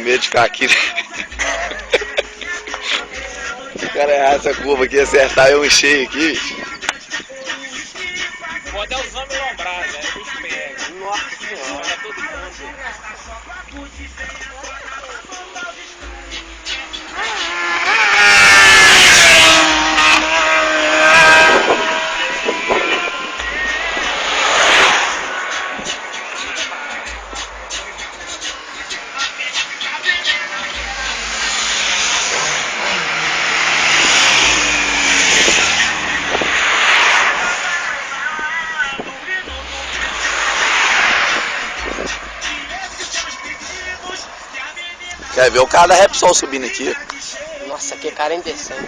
Medo de ficar aqui. Se o cara errar essa curva aqui e acertar eu encher aqui, bicho. Pode até os homens lombrados, velho. O bicho pega. Nossa senhora. Olha todo mundo. Quer ver o cara da Repsol subindo aqui? Nossa, que cara indecente, né?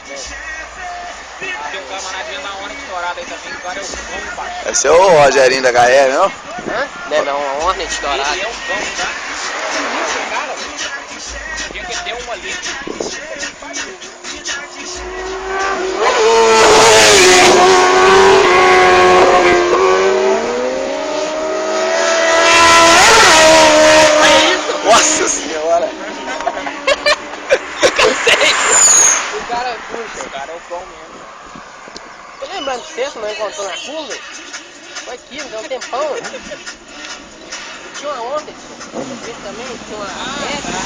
Tem um camaradinho na hora de estourada aí também. O cara é o cão baixo. Esse é o Rogerinho da HR, não? Hã? Não é não, uma Hornet dourada. Ele é um cão, tá? Esse cara, velho. Tinha que ter uma ali. Nossa senhora! O cara puxa. O cara é o cão mesmo. Tô lembrando de você, não encontrou na curva? Foi aqui, me deu um tempão. Tinha uma Hornet, esse também, tinha uma legal.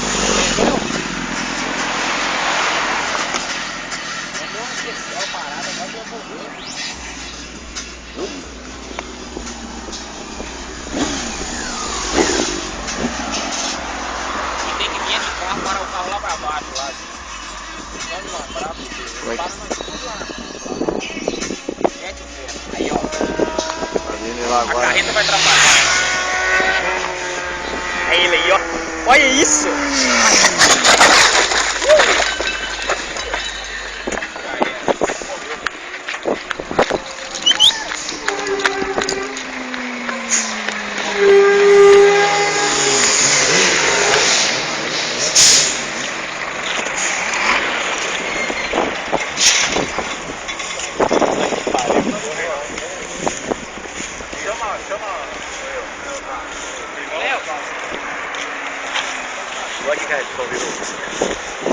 Mandou uma especial parada, agora eu vou ver. E tem que vir de carro, parar o carro lá pra baixo, lá. Vamos lá, parar pro Como é que- para nós tudo lá. Mete o pé. Aí, ó. Tá vindo lá A agora. carreta vai atrapalhar. É ele aí, ó. Olha isso!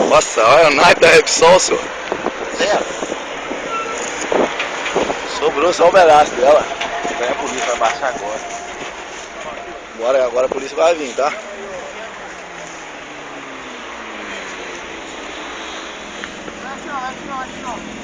Nossa, olha o naipe da Repsol, senhor. Sobrou só um pedaço dela. A polícia vai baixar agora. Agora a polícia vai vir, tá? Aqui, ó.